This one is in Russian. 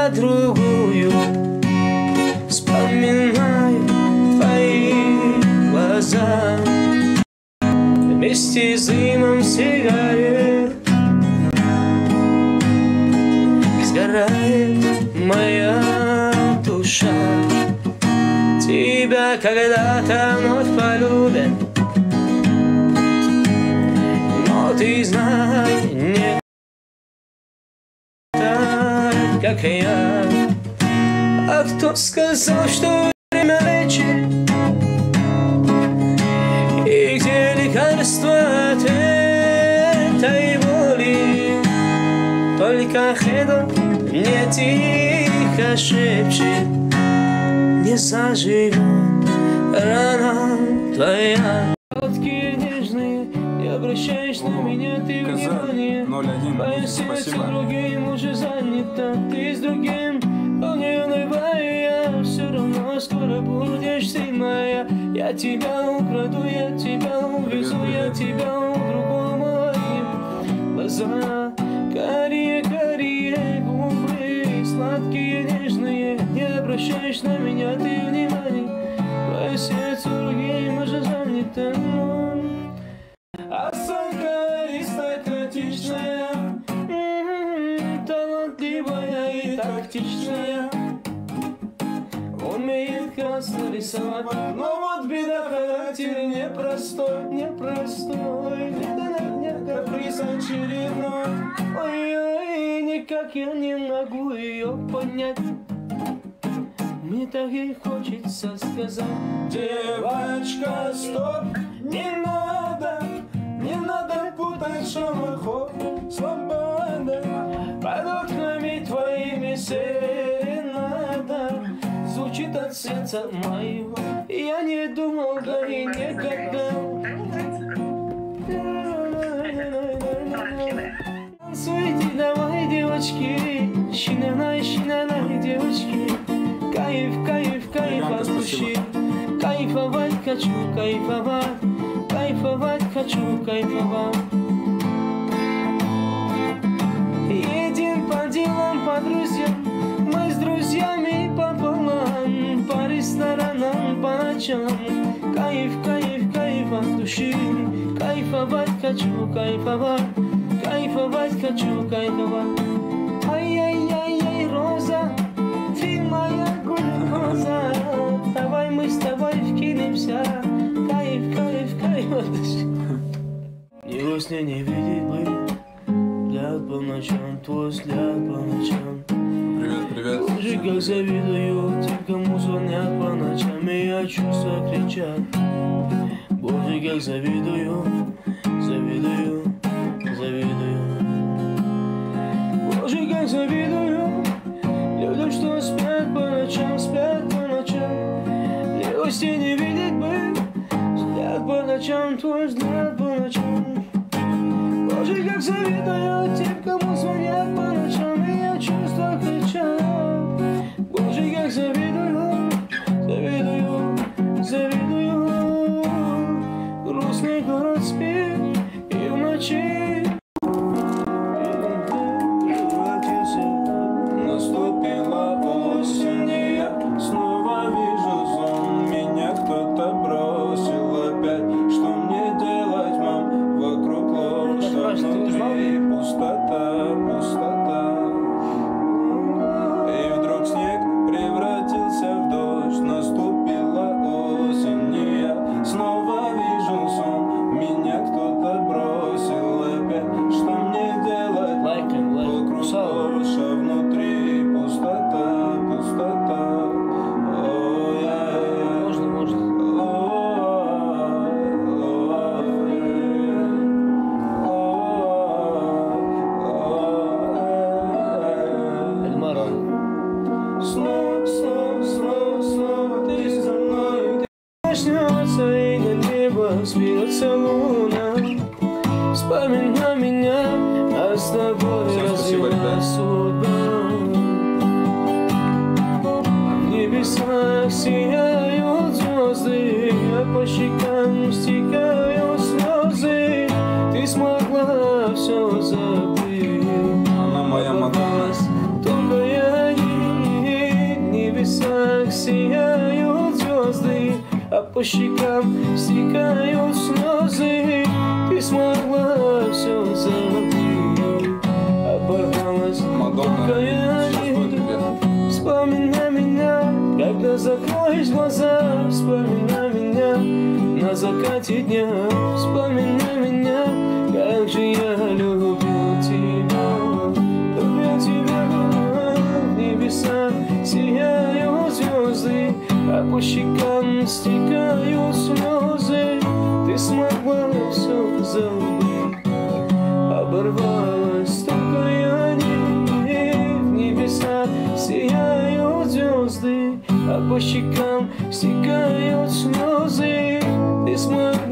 за другую. Вспоминаю твои глаза вместе с дымом сигарет. Сгорает моя душа. Тебя когда-то вновь полюбят, но ты знай, не так, как и я. А кто сказал, что время лечит? И где лекарство от этой боли? Только Хедо мне тихо шепчет: не заживет рана твоя. Короткие нежные, не обращаешь на меня ты внимания. Мое сердце другим уже занято, ты с другим. Но не унывай, все равно скоро будешь ты моя. Я тебя украду, я тебя увезу, я тебя у другого отниму. Глаза карие губы, сладкие, нежные, не обращаешь на меня ты внимания. Мое сердце другим уже занято. Осанка аристократичная, талантливая и тактичная, умеет красно рисовать. Но вот беда, характер непростой, непростой. Не каприз очередной. Ой-ой, никак я не могу ее понять. Мне так и хочется сказать: девочка, стоп, не надо путать шамахо, свобода. Под окнами твоими серенада звучит от сердца моего. Я не думал, да и никогда. Танцуйте, давай, девочки, щинанай, девочки. Кайф, кайф, кайф от души. Кайфовать хочу, кайфовать. Кайфовать хочу, кайфовать. Едем по делам, по друзьям. Мы с друзьями пополам, по ресторанам, по ночам. Кайф, кайф, кайф от души. Кайфовать хочу, кайфовать. Кайфовать хочу, кайфовать. Ай-яй-яй-яй, роза, ты моя глюкоза. Давай мы с тобой вкинемся. Кайф, кайф, кайф от души. Ни во сне не видеть бы. Взгляд по ночам, твой взгляд по ночам. Привет, привет. Боже, как завидую тем, кому звонят по ночам, и я чувства кричат. Боже, как завидую, завидую, завидую. Боже, как завидую людям, что спят по ночам, спят по ночам. Мне во сне не видеть бы. Взгляд по ночам, твой взгляд по ночам. Боже, как завидую тем, кому звонят по ночам, и я чувства кричат. Боже, как завидую, завидую, завидую. Грустный город спит, и в ночи наступила осень, и я снова вижу сон. Меня кто-то бросил опять. Что мне делать, мам? Вокруг ложь, а внутри пустота, пустота. И вдруг снег превратился в дождь. Наступила осень, и я снова вижу сон. Меня кто-то бросил опять. Что мне делать? Вокруг ложь, а внутри пустота, пустота. Можно, можно. Эльмара. Снова, снова, снова, снова ты за мной. Проснется и на небо взберется луна. Вспоминай меня, а с тобой развела судьба. В небесах сияют звезды, а по щекам стекают слезы. Ты смогла все забыть. Она моя Мадонна. Только я не а по щекам стекают слезы. Ты смогла все забыть, оборвалась только я не. Вспоминай меня, когда закроешь глаза, вспоминай меня на закате дня, вспоминай меня, как же я любил тебя, в небесах сияют звезды, а по щекам стекают слезы. Ты смогла все забыть, оборвалась только я не. В небесах сияют звезды, а по щекам стекают слезы. Ты смогла